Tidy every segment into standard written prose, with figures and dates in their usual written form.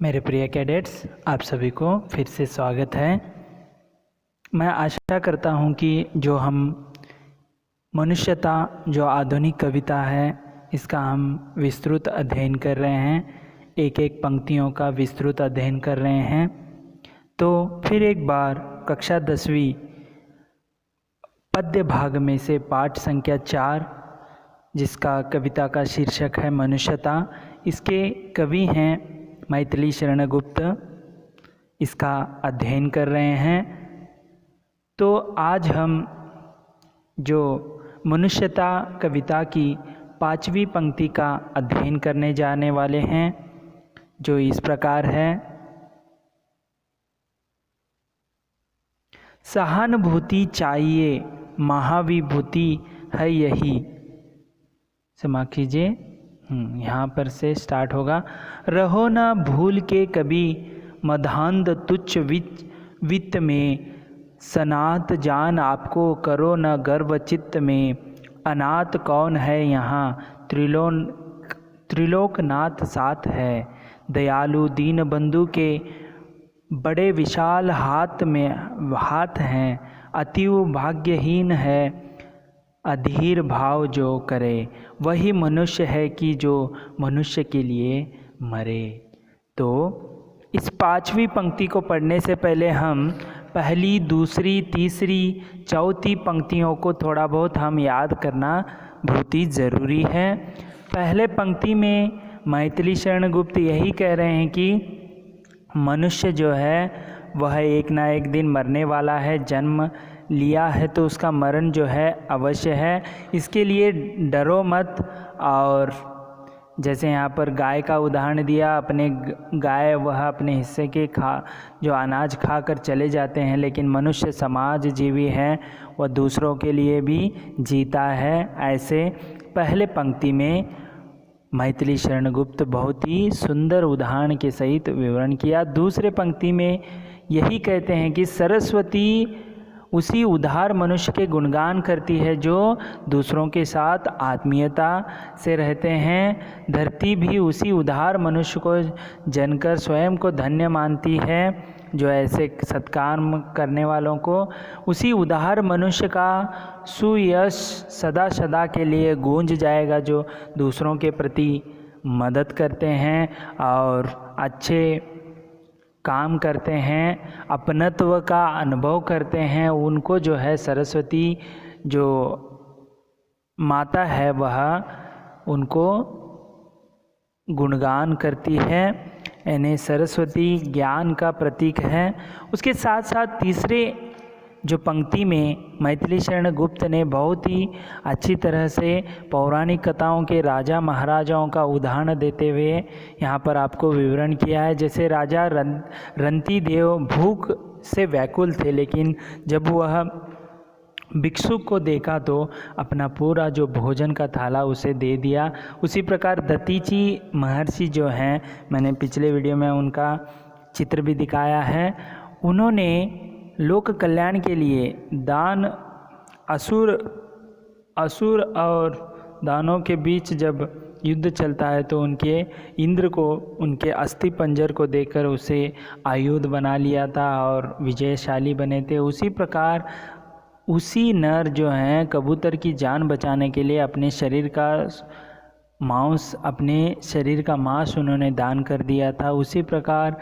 मेरे प्रिय कैडेट्स, आप सभी को फिर से स्वागत है। मैं आशा करता हूं कि जो हम मनुष्यता जो आधुनिक कविता है इसका हम विस्तृत अध्ययन कर रहे हैं, एक एक पंक्तियों का विस्तृत अध्ययन कर रहे हैं। तो फिर एक बार कक्षा 10वीं पद्य भाग में से पाठ संख्या 4 जिसका कविता का शीर्षक है मनुष्यता, इसके कवि हैं मैथिली शरण गुप्त, इसका अध्ययन कर रहे हैं। तो आज हम जो मनुष्यता कविता की 5वीं पंक्ति का अध्ययन करने जाने वाले हैं, जो इस प्रकार है। सहानुभूति चाहिए, महाविभूति है यही। क्षमा कीजिए, यहाँ पर से स्टार्ट होगा। रहो न भूल के कभी मधांध तुच्छ वित्त में, सनात जान आपको करो न गर्व चित्त में। अनाथ कौन है यहाँ, त्रिलोकनाथ साथ है। दयालु दीन बंधु के बड़े विशाल हाथ हैं। अतिव भाग्यहीन है अधीर भाव जो करे, वही मनुष्य है कि जो मनुष्य के लिए मरे। तो इस 5वीं पंक्ति को पढ़ने से पहले हम पहली, दूसरी, तीसरी, चौथी पंक्तियों को थोड़ा बहुत हम याद करना बहुत ही ज़रूरी है। पहले पंक्ति में मैथिली शरण गुप्त यही कह रहे हैं कि मनुष्य जो है वह एक ना एक दिन मरने वाला है। जन्म लिया है तो उसका मरण जो है अवश्य है, इसके लिए डरो मत। और जैसे यहाँ पर गाय का उदाहरण दिया, अपने गाय वह अपने हिस्से के जो अनाज खाकर चले जाते हैं, लेकिन मनुष्य समाज जीवी है, वह दूसरों के लिए भी जीता है। ऐसे पहले पंक्ति में मैथिली शरण गुप्त बहुत ही सुंदर उदाहरण के सहित विवरण किया। दूसरे पंक्ति में यही कहते हैं कि सरस्वती उसी उदार मनुष्य के गुणगान करती है जो दूसरों के साथ आत्मीयता से रहते हैं। धरती भी उसी उदार मनुष्य को जनकर स्वयं को धन्य मानती है, जो ऐसे सत्कर्म करने वालों को। उसी उदार मनुष्य का सुयश सदा सदा के लिए गूंज जाएगा, जो दूसरों के प्रति मदद करते हैं और अच्छे काम करते हैं, अपनत्व का अनुभव करते हैं। उनको जो है सरस्वती जो माता है वह उनको गुणगान करती है, यानी सरस्वती ज्ञान का प्रतीक है। उसके साथ साथ तीसरे जो पंक्ति में मैथिली शरण गुप्त ने बहुत ही अच्छी तरह से पौराणिक कथाओं के राजा महाराजाओं का उदाहरण देते हुए यहाँ पर आपको विवरण किया है। जैसे राजा रंतिदेव भूख से व्याकुल थे, लेकिन जब वह भिक्षुक को देखा तो अपना पूरा जो भोजन का थाला उसे दे दिया। उसी प्रकार दतीची महर्षि जो हैं, मैंने पिछले वीडियो में उनका चित्र भी दिखाया है, उन्होंने लोक कल्याण के लिए दान, असुर और दानों के बीच जब युद्ध चलता है तो उनके इंद्र को उनके अस्थि पंजर को देकर उसे आयुध बना लिया था और विजयशाली बने थे। उसी प्रकार उसी नर जो हैं कबूतर की जान बचाने के लिए अपने शरीर का मांस उन्होंने दान कर दिया था। उसी प्रकार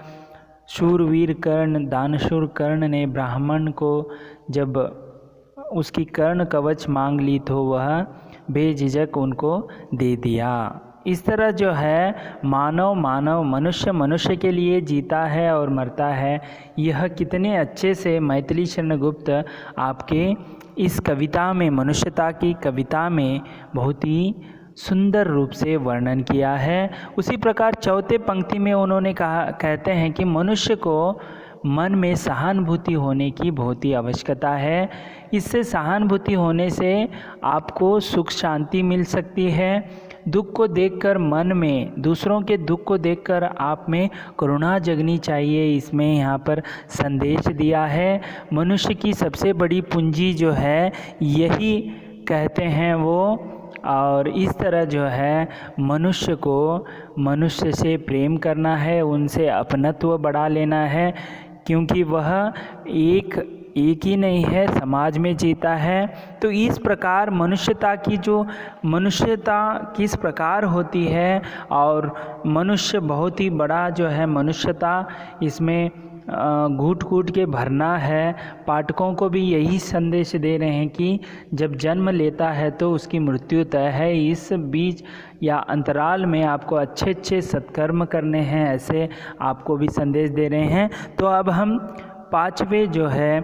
शूरवीर कर्ण, दानशूर कर्ण ने ब्राह्मण को जब उसकी कर्ण कवच मांग ली तो वह बेझिझक उनको दे दिया। इस तरह जो है मानव मनुष्य के लिए जीता है और मरता है। यह कितने अच्छे से मैथिली शरण गुप्त आपके इस कविता में, मनुष्यता की कविता में बहुत ही सुंदर रूप से वर्णन किया है। उसी प्रकार चौथे पंक्ति में उन्होंने कहते हैं कि मनुष्य को मन में सहानुभूति होने की बहुत ही आवश्यकता है। इससे सहानुभूति होने से आपको सुख शांति मिल सकती है। दुख को देखकर मन में, दूसरों के दुख को देखकर आप में करुणा जगनी चाहिए, इसमें यहाँ पर संदेश दिया है। मनुष्य की सबसे बड़ी पूंजी जो है, यही कहते हैं वो और इस तरह जो है मनुष्य को मनुष्य से प्रेम करना है, उनसे अपनत्व बढ़ा लेना है, क्योंकि वह एक ही नहीं है, समाज में जीता है। तो इस प्रकार मनुष्यता किस प्रकार होती है, और मनुष्य बहुत ही बड़ा जो है मनुष्यता इसमें घूट घूट के भरना है। पाठकों को भी यही संदेश दे रहे हैं कि जब जन्म लेता है तो उसकी मृत्यु तय है। इस बीच या अंतराल में आपको अच्छे अच्छे सत्कर्म करने हैं, ऐसे आपको भी संदेश दे रहे हैं। तो अब हम 5वें जो है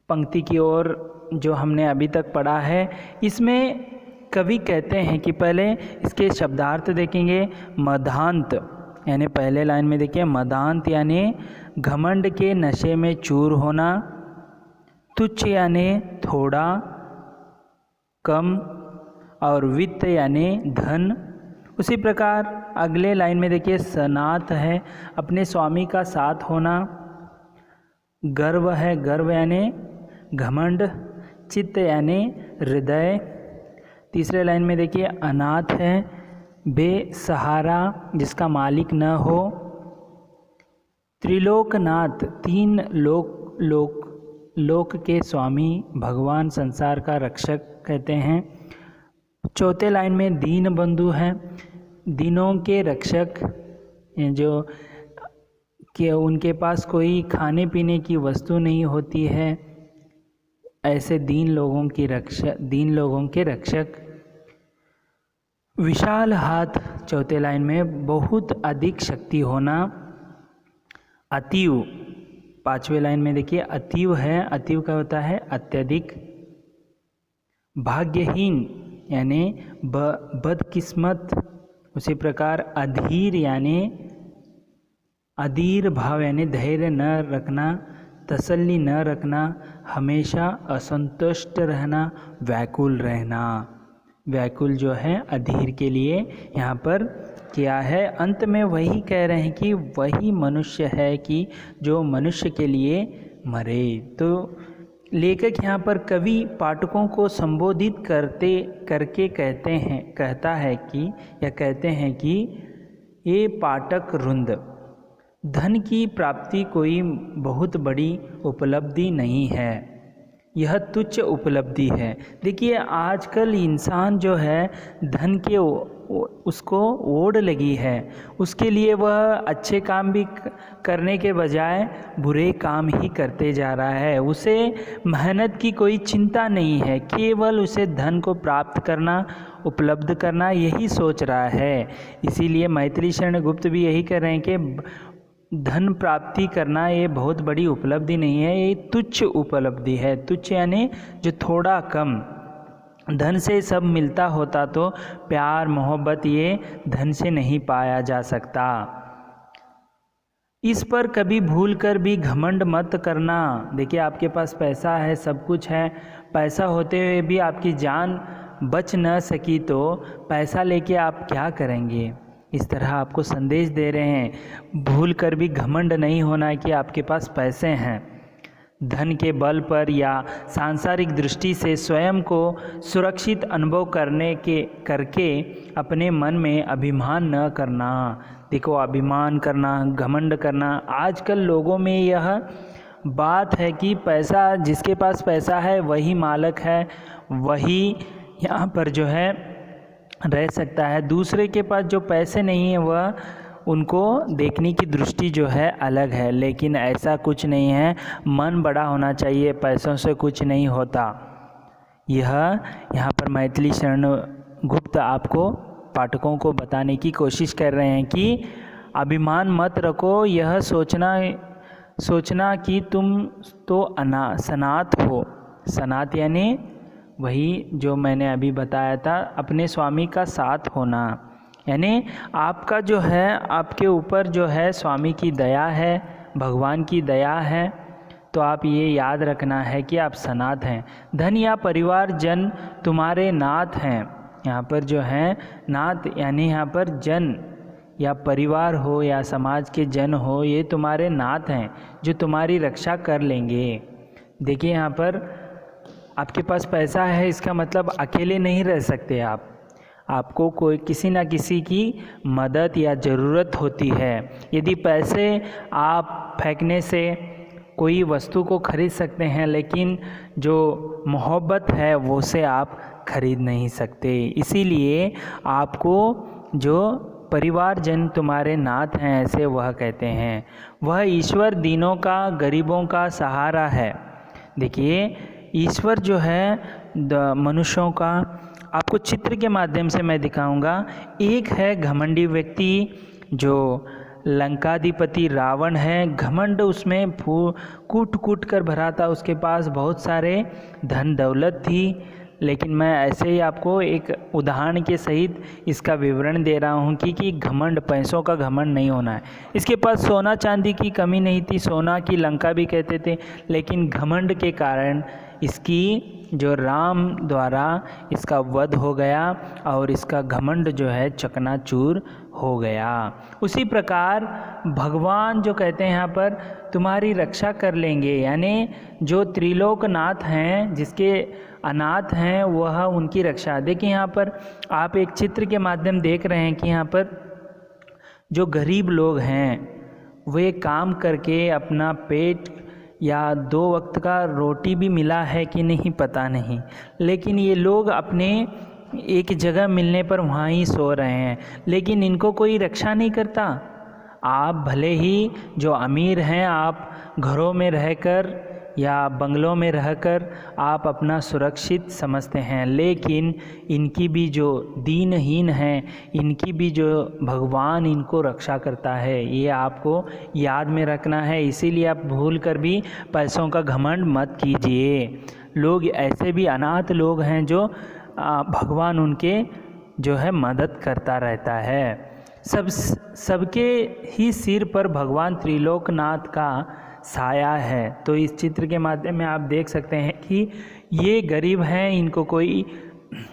पंक्ति की ओर जो हमने अभी तक पढ़ा है, इसमें कवि कहते हैं कि पहले इसके शब्दार्थ देखेंगे। मदांत यानी पहले लाइन में देखिए, मदांत यानी घमंड के नशे में चूर होना, तुच्छ यानी थोड़ा कम, और वित्त यानी धन। उसी प्रकार अगले लाइन में देखिए, सनात है अपने स्वामी का साथ होना, गर्व है, गर्व यानी घमंड, चित्त यानी हृदय। तीसरे लाइन में देखिए, अनाथ है बेसहारा जिसका मालिक न हो, त्रिलोकनाथ 3 लोक के स्वामी भगवान संसार का रक्षक कहते हैं। चौथे लाइन में दीन बंधु हैं, दीनों के रक्षक, जो कि उनके पास कोई खाने पीने की वस्तु नहीं होती है, ऐसे दीन लोगों के रक्षक। विशाल हाथ चौथे लाइन में, बहुत अधिक शक्ति होना, अतीव 5वें लाइन में देखिए, अतीव है, अतीव का होता है अत्यधिक। भाग्यहीन यानी बदकिस्मत। उसी प्रकार अधीर यानी अधीर भाव यानी धैर्य न रखना, तसल्ली न रखना, हमेशा असंतुष्ट रहना, व्याकुल रहना। व्याकुल जो है अधीर के लिए यहाँ पर किया है। अंत में वही कह रहे हैं कि वही मनुष्य है कि जो मनुष्य के लिए मरे। तो लेखक यहाँ पर कवि पाठकों को संबोधित करके कहते हैं कि ये पाठक वृंद, धन की प्राप्ति कोई बहुत बड़ी उपलब्धि नहीं है, यह तुच्छ उपलब्धि है। देखिए आजकल इंसान जो है धन के उसको ओढ़ लगी है, उसके लिए वह अच्छे काम भी करने के बजाय बुरे काम ही करते जा रहा है। उसे मेहनत की कोई चिंता नहीं है, केवल उसे धन को प्राप्त करना, उपलब्ध करना यही सोच रहा है। इसीलिए मैथिली शरण गुप्त भी यही कह रहे हैं कि धन प्राप्ति करना ये बहुत बड़ी उपलब्धि नहीं है, ये तुच्छ उपलब्धि है। तुच्छ यानी जो थोड़ा कम। धन से सब मिलता होता तो प्यार मोहब्बत ये धन से नहीं पाया जा सकता। इस पर कभी भूल कर भी घमंड मत करना। देखिए आपके पास पैसा है, सब कुछ है, पैसा होते हुए भी आपकी जान बच न सकी तो पैसा लेके आप क्या करेंगे। इस तरह आपको संदेश दे रहे हैं, भूल कर भी घमंड नहीं होना कि आपके पास पैसे हैं। धन के बल पर या सांसारिक दृष्टि से स्वयं को सुरक्षित अनुभव करके अपने मन में अभिमान न करना। देखो अभिमान करना, घमंड करना, आजकल लोगों में यह बात है कि पैसा, जिसके पास पैसा है वही मालिक है, वही यहाँ पर जो है रह सकता है। दूसरे के पास जो पैसे नहीं है वह उनको देखने की दृष्टि जो है अलग है, लेकिन ऐसा कुछ नहीं है। मन बड़ा होना चाहिए, पैसों से कुछ नहीं होता। यह यहाँ पर मैथिली शरण गुप्त आपको पाठकों को बताने की कोशिश कर रहे हैं कि अभिमान मत रखो। यह सोचना कि तुम तो सनात हो। सनात यानी वही जो मैंने अभी बताया था, अपने स्वामी का साथ होना, यानी आपका जो है, आपके ऊपर जो है स्वामी की दया है, भगवान की दया है। तो आप ये याद रखना है कि आप सनात हैं। धन या परिवार जन तुम्हारे नाथ हैं। यहाँ पर जो है नाथ यानी यहाँ पर जन या परिवार हो या समाज के जन हो, ये तुम्हारे नाथ हैं जो तुम्हारी रक्षा कर लेंगे। देखिए यहाँ पर आपके पास पैसा है इसका मतलब अकेले नहीं रह सकते आप, आपको कोई किसी ना किसी की मदद या ज़रूरत होती है। यदि पैसे आप फेंकने से कोई वस्तु को खरीद सकते हैं, लेकिन जो मोहब्बत है वो से आप खरीद नहीं सकते। इसीलिए आपको जो परिवारजन तुम्हारे नाथ हैं ऐसे वह कहते हैं। वह ईश्वर दीनों का गरीबों का सहारा है। देखिए ईश्वर जो है मनुष्यों का, आपको चित्र के माध्यम से मैं दिखाऊंगा। एक है घमंडी व्यक्ति जो लंकाधिपति रावण है, घमंड उसमें कूट कूट कर भरा था, उसके पास बहुत सारे धन दौलत थी। लेकिन मैं ऐसे ही आपको एक उदाहरण के सहित इसका विवरण दे रहा हूँ कि घमंड, पैसों का घमंड नहीं होना है। इसके पास सोना चांदी की कमी नहीं थी, सोना की लंका भी कहते थे, लेकिन घमंड के कारण इसकी जो राम द्वारा इसका वध हो गया और इसका घमंड जो है चकनाचूर हो गया। उसी प्रकार भगवान जो कहते हैं यहाँ पर तुम्हारी रक्षा कर लेंगे, यानी जो त्रिलोकनाथ हैं, जिसके अनाथ हैं, वह उनकी रक्षा। देखिए यहाँ पर आप एक चित्र के माध्यम देख रहे हैं कि यहाँ पर जो गरीब लोग हैं वे काम करके अपना पेट या 2 वक्त का रोटी भी मिला है कि नहीं पता नहीं, लेकिन ये लोग अपने एक जगह मिलने पर वहाँ ही सो रहे हैं, लेकिन इनको कोई रक्षा नहीं करता। आप भले ही जो अमीर हैं, आप घरों में रहकर या बंगलों में रहकर आप अपना सुरक्षित समझते हैं, लेकिन इनकी भी जो दीनहीन हैं, इनकी भी जो भगवान इनको रक्षा करता है, ये आपको याद में रखना है। इसीलिए आप भूल कर भी पैसों का घमंड मत कीजिए। लोग ऐसे भी अनाथ लोग हैं जो भगवान उनके जो है मदद करता रहता है। सबके ही सिर पर भगवान त्रिलोकनाथ का साया है। तो इस चित्र के माध्यम में आप देख सकते हैं कि ये गरीब हैं, इनको कोई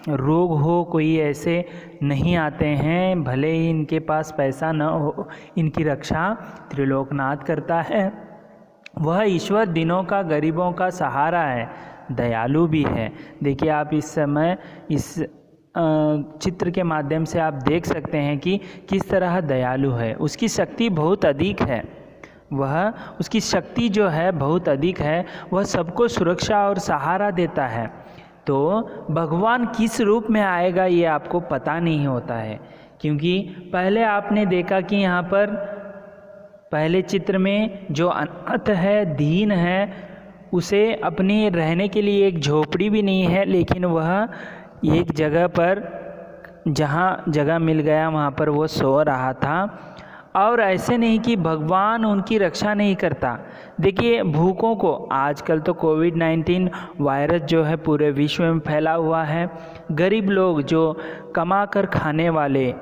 रोग हो, कोई ऐसे नहीं आते हैं, भले ही इनके पास पैसा न हो, इनकी रक्षा त्रिलोकनाथ करता है। वह ईश्वर दिनों का गरीबों का सहारा है, दयालु भी है। देखिए आप इस समय इस चित्र के माध्यम से आप देख सकते हैं कि किस तरह दयालु है। उसकी शक्ति बहुत अधिक है, उसकी शक्ति जो है बहुत अधिक है। वह सबको सुरक्षा और सहारा देता है। तो भगवान किस रूप में आएगा ये आपको पता नहीं होता है, क्योंकि पहले आपने देखा कि यहाँ पर पहले चित्र में जो अनाथ है, दीन है, उसे अपनी रहने के लिए एक झोपड़ी भी नहीं है, लेकिन वह एक जगह पर जहाँ जगह मिल गया वहाँ पर वो सो रहा था। और ऐसे नहीं कि भगवान उनकी रक्षा नहीं करता। देखिए भूखों को, आजकल तो कोविड-19 वायरस जो है पूरे विश्व में फैला हुआ है। गरीब लोग जो कमा कर खाने वाले,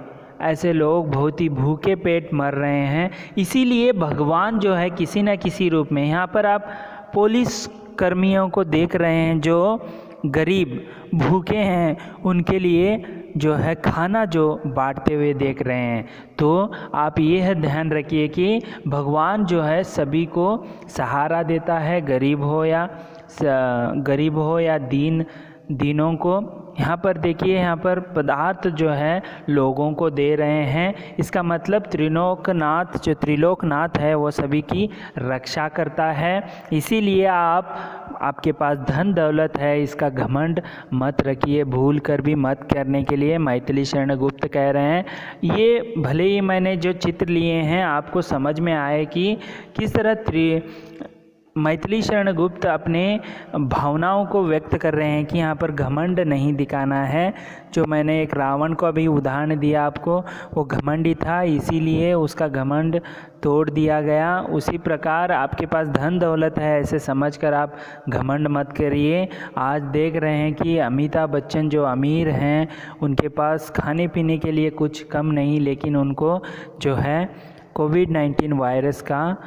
ऐसे लोग बहुत ही भूखे पेट मर रहे हैं। इसीलिए भगवान जो है किसी न किसी रूप में, यहाँ पर आप पुलिस कर्मियों को देख रहे हैं जो गरीब भूखे हैं, उनके लिए जो है खाना जो बांटते हुए देख रहे हैं। तो आप यह ध्यान रखिए कि भगवान जो है सभी को सहारा देता है, गरीब हो या दीनों को। यहाँ पर देखिए, यहाँ पर पदार्थ जो है लोगों को दे रहे हैं। इसका मतलब त्रिलोकनाथ है वो सभी की रक्षा करता है। इसीलिए आपके पास धन दौलत है, इसका घमंड मत रखिए, भूल कर भी मत करने के लिए मैथिली शरण गुप्त कह रहे हैं। ये भले ही मैंने जो चित्र लिए हैं आपको समझ में आए कि किस तरह मैथिली शरण गुप्त अपने भावनाओं को व्यक्त कर रहे हैं कि यहाँ पर घमंड नहीं दिखाना है। जो मैंने एक रावण को अभी उदाहरण दिया आपको, वो घमंडी था, इसीलिए उसका घमंड तोड़ दिया गया। उसी प्रकार आपके पास धन दौलत है ऐसे समझकर आप घमंड मत करिए। आज देख रहे हैं कि अमिताभ बच्चन जो अमीर हैं, उनके पास खाने पीने के लिए कुछ कम नहीं, लेकिन उनको जो है कोविड-19 वायरस का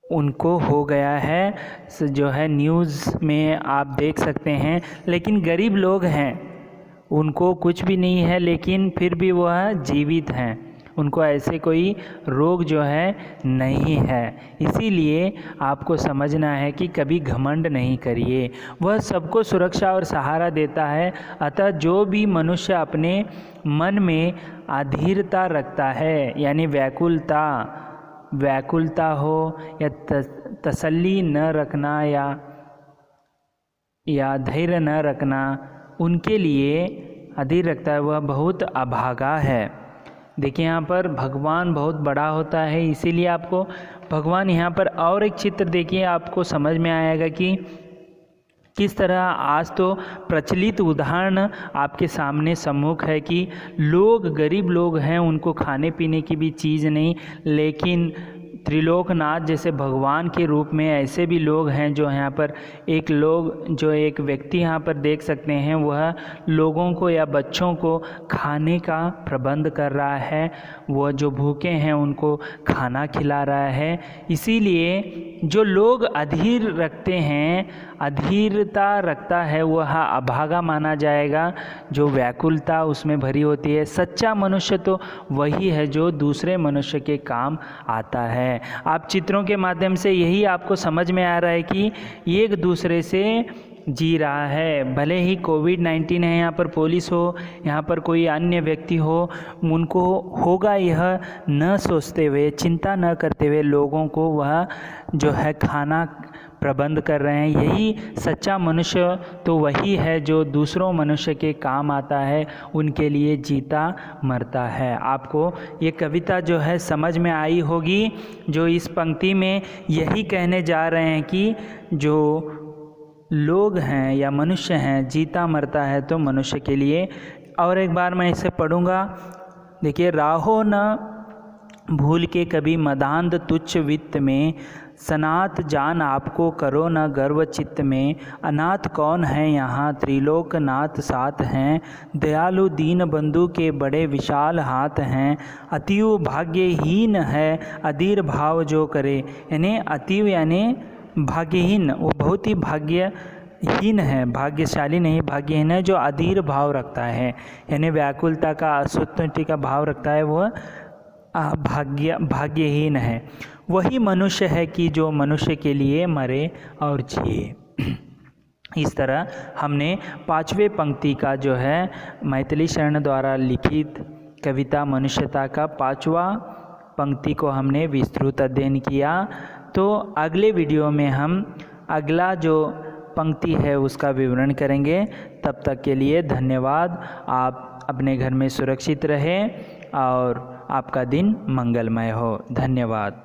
उनको हो गया है, जो है न्यूज़ में आप देख सकते हैं। लेकिन गरीब लोग हैं, उनको कुछ भी नहीं है, लेकिन फिर भी वह जीवित हैं। उनको ऐसे कोई रोग जो है नहीं है। इसीलिए आपको समझना है कि कभी घमंड नहीं करिए। वह सबको सुरक्षा और सहारा देता है। अतः जो भी मनुष्य अपने मन में अधीरता रखता है, यानी व्याकुलता हो या तसल्ली न रखना या धैर्य न रखना, उनके लिए अधीर रखता है, वह बहुत अभागा है। देखिए यहाँ पर भगवान बहुत बड़ा होता है, इसीलिए आपको भगवान यहाँ पर और एक चित्र देखिए, आपको समझ में आएगा कि किस तरह आज तो प्रचलित उदाहरण आपके सामने सम्मुख है कि लोग, गरीब लोग हैं, उनको खाने पीने की भी चीज़ नहीं, लेकिन त्रिलोकनाथ जैसे भगवान के रूप में ऐसे भी लोग हैं जो यहाँ पर एक व्यक्ति यहाँ पर देख सकते हैं, वह लोगों को या बच्चों को खाने का प्रबंध कर रहा है, वह जो भूखे हैं उनको खाना खिला रहा है। इसीलिए जो लोग अधीरता रखता है वह अभागा माना जाएगा, जो व्याकुलता उसमें भरी होती है। सच्चा मनुष्य तो वही है जो दूसरे मनुष्य के काम आता है। आप चित्रों के माध्यम से यही आपको समझ में आ रहा है कि एक दूसरे से जी रहा है। भले ही कोविड-19 है, यहाँ पर पुलिस हो, यहाँ पर कोई अन्य व्यक्ति हो, उनको होगा यह न सोचते हुए, चिंता न करते हुए लोगों को वह जो है खाना प्रबंध कर रहे हैं। यही सच्चा मनुष्य तो वही है जो दूसरों मनुष्य के काम आता है, उनके लिए जीता मरता है। आपको ये कविता जो है समझ में आई होगी, जो इस पंक्ति में यही कहने जा रहे हैं कि जो लोग हैं या मनुष्य हैं, जीता मरता है तो मनुष्य के लिए। और एक बार मैं इसे पढ़ूँगा। देखिए, राहो न भूल के कभी मदांध तुच्छ वित्त में, सनात जान आपको करो न गर्व चित्त में। अनाथ कौन है यहाँ त्रिलोकनाथ साथ हैं, दयालु दीन बंधु के बड़े विशाल हाथ हैं। अतीव भाग्यहीन है अधीर भाव जो करे, यानी अतीव यानी भाग्यहीन, वो बहुत ही भाग्यहीन है, भाग्यशाली नहीं, भाग्यहीन है जो अधीर भाव रखता है, यानी व्याकुलता का, असंतुष्टि का भाव रखता है, वह भाग्यहीन है। वही मनुष्य है कि जो मनुष्य के लिए मरे और जिए। इस तरह हमने 5वें पंक्ति का जो है मैथिली शरण द्वारा लिखित कविता मनुष्यता का 5वां पंक्ति को हमने विस्तृत अध्ययन किया। तो अगले वीडियो में हम अगला जो पंक्ति है उसका विवरण करेंगे। तब तक के लिए धन्यवाद। आप अपने घर में सुरक्षित रहें और आपका दिन मंगलमय हो। धन्यवाद।